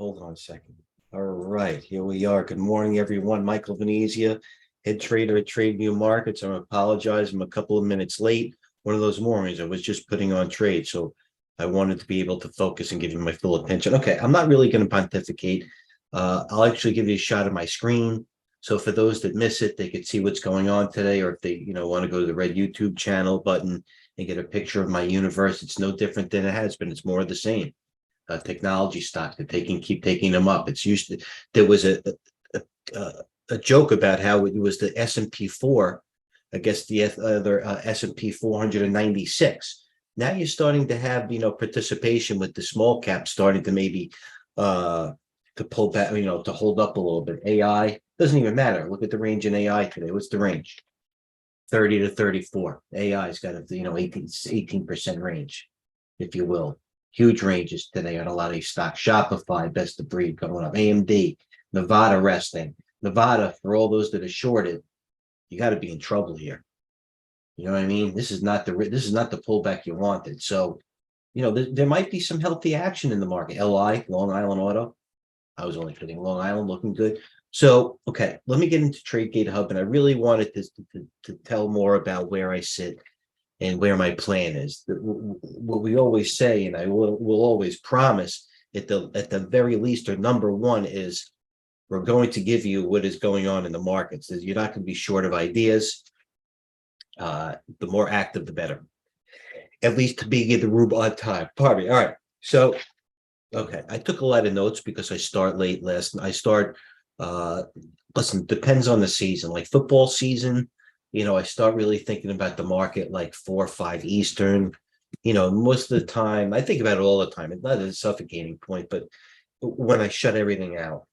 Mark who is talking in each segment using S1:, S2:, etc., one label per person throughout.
S1: hold on a second. All right, here we are. Good morning, everyone. Michael Venezia, head trader at TradeView Markets. I apologize. I'm a couple of minutes late. One of those mornings I was just putting on trade, so I wanted to be able to focus and give you my full attention. Okay, I'm not really going to pontificate. I'll actually give you a shot of my screen. So for those that miss it, they could see what's going on today, or if they, want to go to the red YouTube channel button and get a picture of my universe. It's no different than it has been. It's more of the same. Technology stocks that they can keep taking them up. It's used to, there was a joke about how it was the S&P 4 against the other S&P 496. Now you're starting to have, participation with the small cap starting to maybe to pull back, to hold up a little bit. AI doesn't even matter. Look at the range in AI today. What's the range? 30 to 34. AI's got a 18% range, if you will. Huge ranges today on a lot of these stocks. Shopify, best of breed going up. AMD, Nevada resting. Nevada, for all those that are shorted, you got to be in trouble here. You know what I mean? This is not the pullback you wanted. So, there might be some healthy action in the market. LI, Long Island Auto. I was only kidding. Long Island looking good. So, okay, let me get into TradeGATEHub, and I really wanted to tell more about where I sit and where my plan is. What we always say, and I will always promise, at the very least, or number one, is we're going to give you what is going on in the markets. You're not going to be short of ideas. The more active, the better. At least to be in the room on time. Pardon me. All right. So, okay, I took a lot of notes because I start late listen, depends on the season. Like football season, I start really thinking about the market like 4 or 5 Eastern. Most of the time, I think about it all the time. It's not a suffocating point, but when I shut everything out,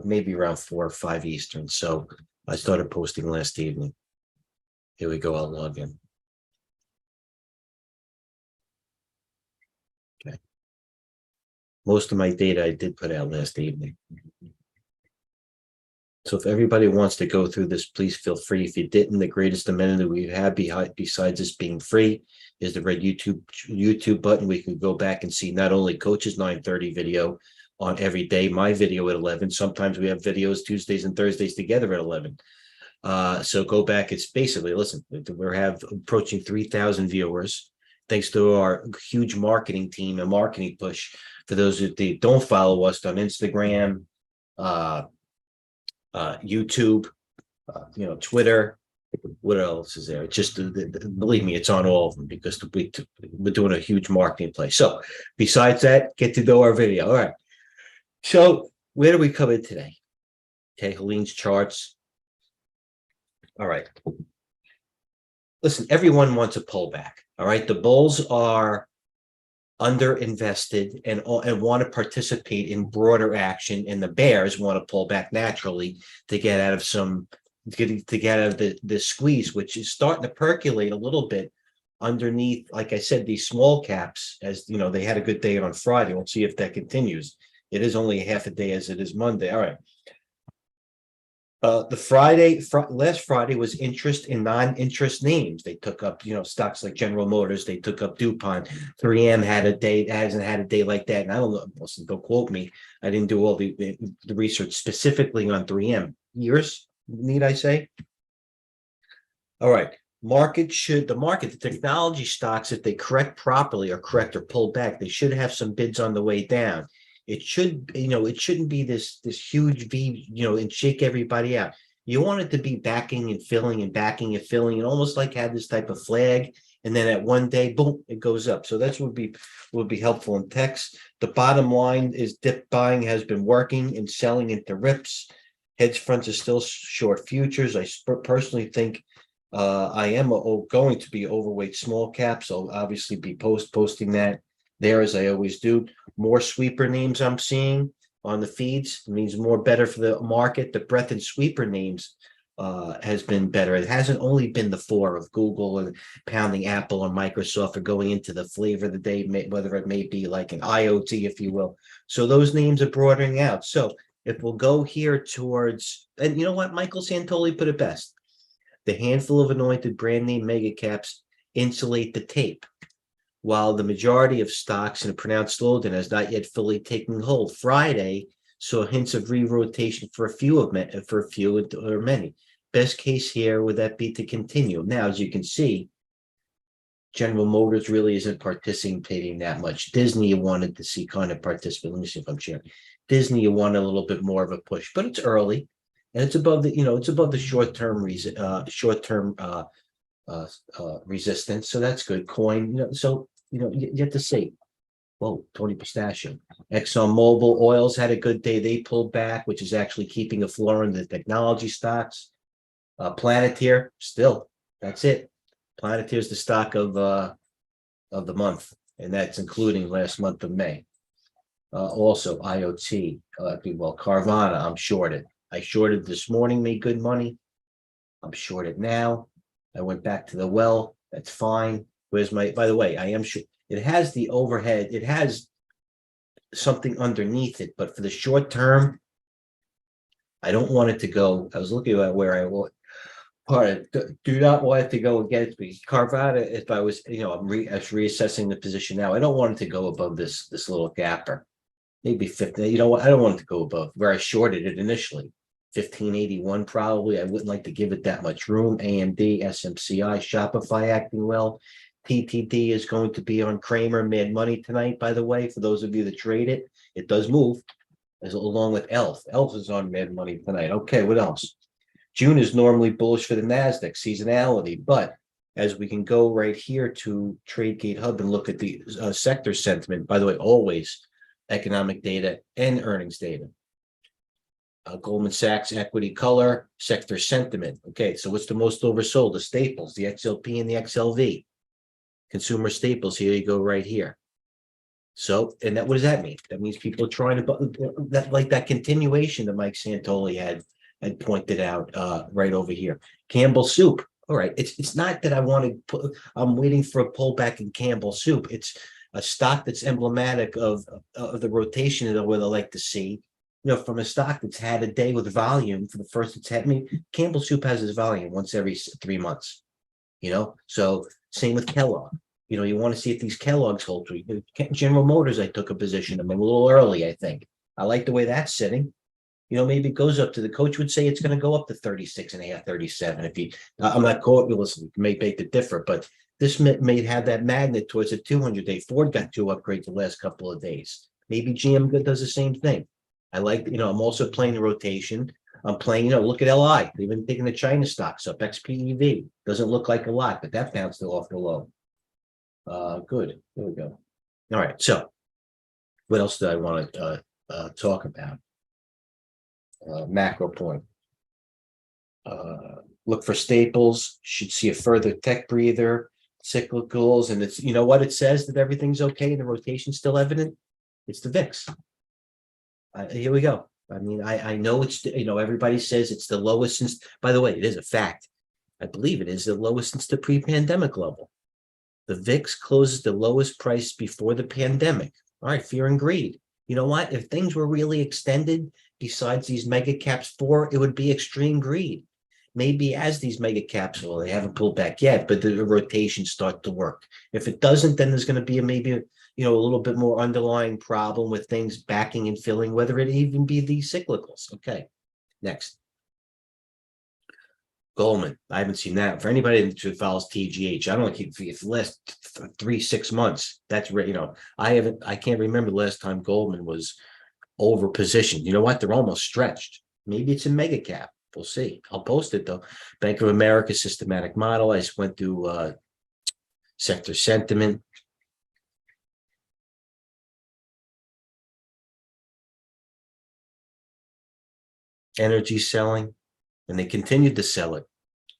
S1: maybe around 4 or 5 Eastern. So I started posting last evening. Here we go. I'll log in. Okay. Most of my data I did put out last evening. So if everybody wants to go through this, please feel free. If you didn't, the greatest amenity we have besides this being free is the red YouTube button. We can go back and see not only Coach's 9:30 video on every day, my video at 11. Sometimes we have videos Tuesdays and Thursdays together at 11. So go back. It's basically, listen, we have approaching 3,000 viewers. Thanks to our huge marketing team and marketing push. For those that don't follow us on Instagram, YouTube, Twitter. What else is there? It's just, believe me, it's on all of them because we're doing a huge marketing play. So besides that, get to know our video. All right. So where do we come in today? Okay, Helene's charts. All right. Listen, everyone wants a pullback. All right. The bulls are underinvested and want to participate in broader action, and the bears want to pull back naturally to get out of the squeeze, which is starting to percolate a little bit underneath. Like I said, these small caps, as they had a good day on Friday. We'll see if that continues. It is only half a day as it is Monday. All right. Last Friday was interest in non-interest names. They took up, stocks like General Motors. They took up DuPont. 3M hasn't had a day like that. And I don't know, listen, don't quote me. I didn't do all the research specifically on 3M. Years, need I say? All right. The technology stocks, if they correct properly or pull back, they should have some bids on the way down. It should, it shouldn't be this huge V, and shake everybody out. You want it to be backing and filling and backing and filling, and almost like have this type of flag, and then at one day, boom, it goes up. So that's would be helpful in text. The bottom line is dip buying has been working and selling into rips. Hedge funds are still short futures. I personally think I am going to be overweight small caps. So obviously be posting that there, as I always do. More sweeper names I'm seeing on the feeds. It means more better for the market. The breadth and sweeper names has been better. It hasn't only been the 4 of Google and pounding Apple or Microsoft or going into the flavor of the day, whether it may be like an IoT, if you will. So those names are broadening out. So if we'll go here towards, and you know what, Michael Santoli put it best. The handful of anointed brand name mega caps insulate the tape. while the majority of stocks in a pronounced slowdown has not yet fully taken hold. Friday saw hints of re-rotation for a few or many. Best case here would that be to continue. Now, as you can see, General Motors really isn't participating that much. Disney, you wanted to see kind of participate. Let me see if I'm sharing. Disney, you want a little bit more of a push, but it's early, and it's above the short-term resistance. So that's good. Coin, so you have to see. Whoa, Tony Pistachio. ExxonMobil Oils had a good day. They pulled back, which is actually keeping a floor in the technology stocks. Planeteer, still, that's it. Planeteer is the stock of the month, and that's including last month of May. Also IoT, Carvana, I'm shorted. I shorted this morning, made good money. I'm shorted now. I went back to the well. That's fine. Where's my, by the way, I am sure it has the overhead. It has something underneath it, but for the short term, I don't want it to go. I was looking at where I want. Do not want it to go against me. Carvana, if I was, I'm reassessing the position now. I don't want it to go above this little gapper. Maybe 50. You know what? I don't want it to go above where I shorted it initially. 1581 probably. I wouldn't like to give it that much room. AMD, SMCI, Shopify acting well. TTD is going to be on Kramer Mad Money tonight, by the way, for those of you that trade it. It does move, along with ELF. ELF is on Mad Money tonight. Okay, what else? June is normally bullish for the NASDAQ seasonality, but as we can go right here to TradeGATEHub and look at the sector sentiment, by the way, always economic data and earnings data. Goldman Sachs equity color, sector sentiment. Okay, so what's the most oversold? The staples, the XLP and the XLV. Consumer staples, here you go right here. So, and what does that mean? That means people are trying to, that continuation that Mike Santoli had pointed out right over here. Campbell Soup. All right, it's not that I want to put, I'm waiting for a pullback in Campbell Soup. It's a stock that's emblematic of the rotation that I would like to see. From a stock that's had a day with volume for the first, it's had me. Campbell Soup has its volume once every 3 months. So same with Kellogg. You want to see if these Kellogg's hold through. General Motors, I took a position. I'm a little early, I think. I like the way that's sitting. Maybe it goes up to, the coach would say it's going to go up to 36 and a half, 37. I'm not quoting, listen, may beg to differ, but this may have that magnet towards a 200-day. Ford got 2 upgrades the last couple of days. Maybe GM does the same thing. I like, I'm also playing the rotation. I'm playing, look at LI. They've been taking the China stocks up. XPEV doesn't look like a lot, but that bounced off the low. Good. There we go. All right. So what else do I want to talk about? Macro point. Look for staples. Should see a further tech breather. Cyclicals, and it's what it says that everything's okay. The rotation's still evident. It's the VIX. Here we go. I mean, I know it's everybody says it's the lowest since. By the way, it is a fact. I believe it is the lowest since the pre-pandemic level. The VIX closes the lowest price before the pandemic. All right, fear and greed. You know what? If things were really extended, besides these mega caps 4, it would be extreme greed. Maybe as these mega caps, well, they haven't pulled back yet, but the rotations start to work. If it doesn't, then there's going to be a little bit more underlying problem with things backing and filling, whether it even be these cyclicals. Okay, next. Goldman. I haven't seen that. For anybody that follows TGH, I don't know if the last 3-6 months. That's I can't remember the last time Goldman was over positioned. You know what? They're almost stretched. Maybe it's a mega cap. We'll see. I'll post it though. Bank of America systematic model. I just went through sector sentiment. Energy selling, and they continued to sell it.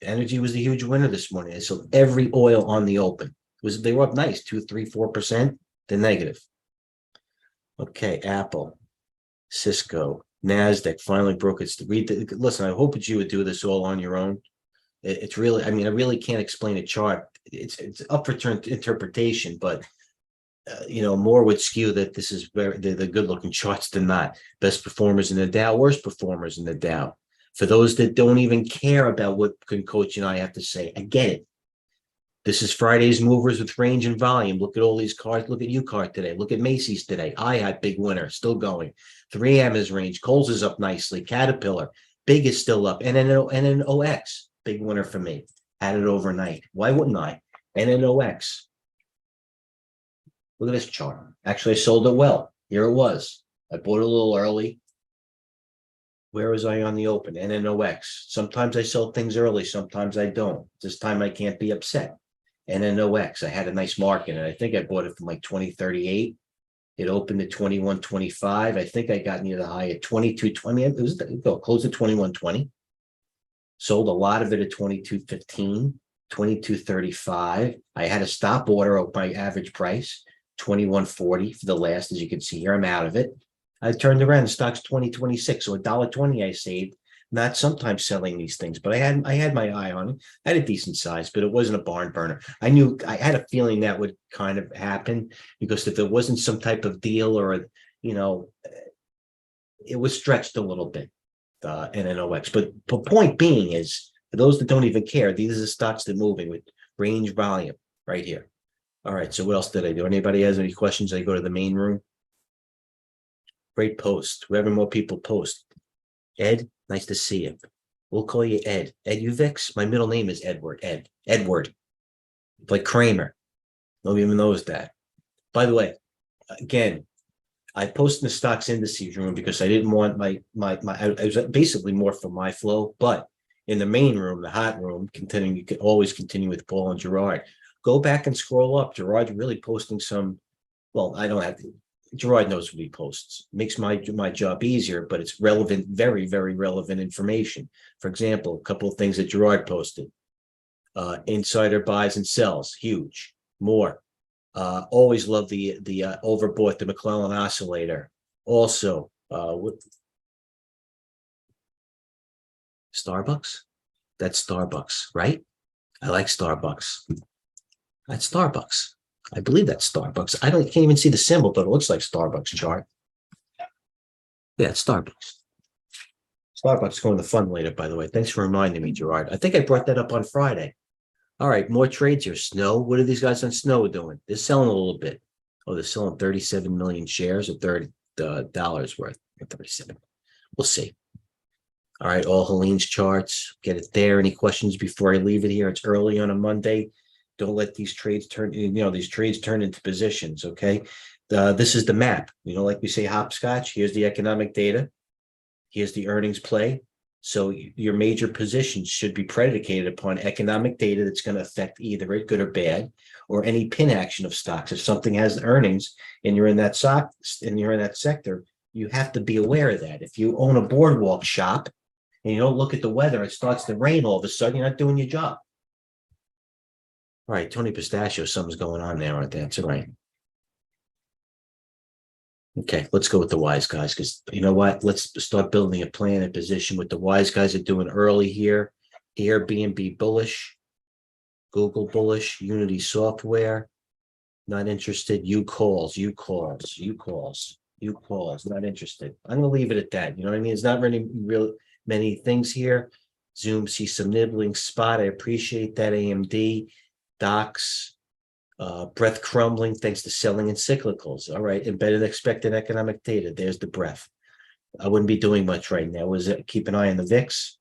S1: Energy was the huge winner this morning. They sold every oil on the open. They were up nice, 2, 3, 4%. They're negative. Okay, Apple, Cisco, NASDAQ finally broke its. Listen, I hope that you would do this all on your own. It's really, I really can't explain a chart. It's up for interpretation, but more would skew that this is where the good looking charts than not. Best performers in the Dow, worst performers in the Dow. For those that don't even care about what Coach and I have to say, I get it. This is Friday's movers with range and volume. Look at all these cards. Look at UCART today. Look at Macy's today. I had big winner, still going. 3M is range. Kohl's is up nicely. Caterpillar, big is still up. NNOX, big winner for me. Had it overnight. Why wouldn't I? NNOX. Look at this chart. Actually, I sold it well. Here it was. I bought it a little early. Where was I on the open? NNOX. Sometimes I sell things early. Sometimes I don't. This time I can't be upset. NNOX. I had a nice market, and I think I bought it from like 2038. It opened at 21.25. I think I got near the high at 22.20. It was close at 21.20. Sold a lot of it at 22.15, 22.35. I had a stop order of my average price, 21.40 for the last. As you can see here, I'm out of it. I turned around, the stock's 20.26, so $1.20 I saved. Not sometimes selling these things, but I had my eye on it. I had a decent size, but it wasn't a barn burner. I had a feeling that would kind of happen, because if it wasn't some type of deal or it was stretched a little bit, NNOX. But point being is, for those that don't even care, these are the stocks that are moving with range volume right here. All right, so what else did I do? Anybody has any questions? I go to the main room. Great post. We're having more people post. Ed, nice to see you. We'll call you Ed. Ed Uvix. My middle name is Edward. Ed. Edward. Like Kramer. Nobody even knows that. By the way, again, I posted the stocks indices room because I didn't want I was basically more for my flow, but in the main room, the hot room, you can always continue with Paul and Gerard. Go back and scroll up. Gerard's really posting some, well, I don't have to. Gerard knows what he posts. Makes my job easier, but it's relevant, very, very relevant information. For example, a couple of things that Gerard posted. Insider buys and sells, huge. More. Always love the overbought the McClellan oscillator. Also, with Starbucks. That's Starbucks, right? I like Starbucks. That's Starbucks. I believe that's Starbucks. Can't even see the symbol, but it looks like Starbucks chart. Yeah, it's Starbucks. Starbucks going to the fund later, by the way. Thanks for reminding me, Gerard. I think I brought that up on Friday. All right, more trades here. Snow. What are these guys on Snow doing? They're selling a little bit. Oh, they're selling 37 million shares at $30 worth. 37. We'll see. All right, all Helene's charts. Get it there. Any questions before I leave it here? It's early on a Monday. Don't let these trades turn, these trades turn into positions, okay? This is the map. Like we say, hopscotch. Here's the economic data. Here's the earnings play. So your major positions should be predicated upon economic data that's going to affect either it, good or bad, or any pin action of stocks. If something has earnings and you're in that stock and you're in that sector, you have to be aware of that. If you own a boardwalk shop and you don't look at the weather, it starts to rain all of a sudden, you're not doing your job. All right, Tony Pistachio, something's going on there, aren't there? That's right. Okay, let's go with the wise guys, because you know what? Let's start building a plan and position with the wise guys are doing early here. Airbnb bullish, Google bullish, Unity Software, not interested. UCalls, not interested. I'm gonna leave it at that. You know what I mean? It's not real many things here. Zoom, see some nibbling. Spot, I appreciate that. AMD, Docs, breath crumbling thanks to selling in cyclicals. All right, embedded expected economic data. There's the breath. I wouldn't be doing much right now. Keep an eye on the VIX.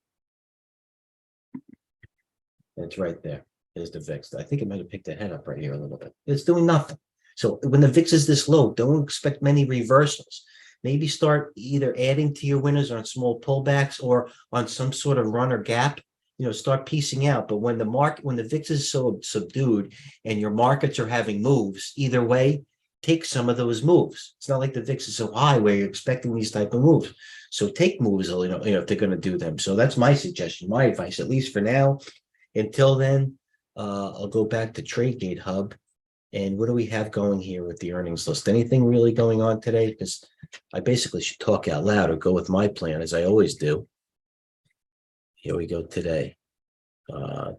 S1: It's right there. There's the VIX. I think it might have picked the head up right here a little bit. It's doing nothing. So when the VIX is this low, don't expect many reversals. Maybe start either adding to your winners on small pullbacks or on some sort of run or gap. Start piecing out. But when the VIX is so subdued and your markets are having moves, either way, take some of those moves. It's not like the VIX is so high where you're expecting these type of moves. So take moves, if they're going to do them. So that's my suggestion, my advice, at least for now. Until then, I'll go back to TradeGATEHub. And what do we have going here with the earnings list? Anything really going on today? Because I basically should talk out loud or go with my plan, as I always do. Here we go today.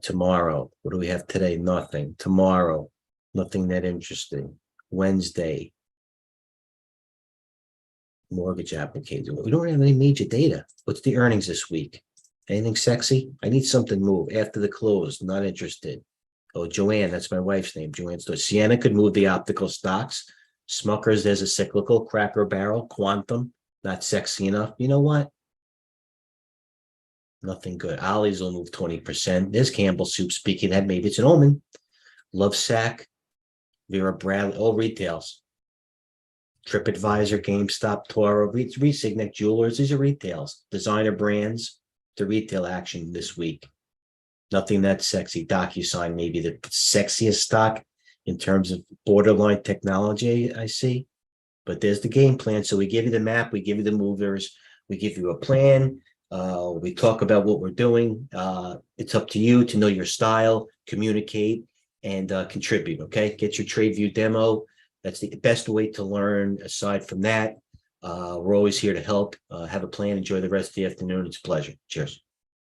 S1: Tomorrow, what do we have today? Nothing. Tomorrow, nothing that interesting. Wednesday, mortgage application. We don't have any major data. What's the earnings this week? Anything sexy? I need something to move after the close. Not interested. Oh, Joanne, that's my wife's name. Joanne. So Sienna could move the optical stocks. Smuckers, there's a cyclical. Cracker Barrel, Quantum, not sexy enough. You know what? Nothing good. Ollie's will move 20%. There's Campbell Soup. Speaking of that, maybe it's an omen. Love Sack, Vera Bradley, all retails. TripAdvisor, GameStop, Toro, Resignet Jewelers. These are retails. Designer brands, the retail action this week. Nothing that sexy. DocuSign, maybe the sexiest stock in terms of borderline technology I see. But there's the game plan. So we give you the map, we give you the movers, we give you a plan. We talk about what we're doing. It's up to you to know your style, communicate, and contribute. Okay, get your TradeView demo. That's the best way to learn. Aside from that, we're always here to help. Have a plan. Enjoy the rest of the afternoon. It's a pleasure. Cheers.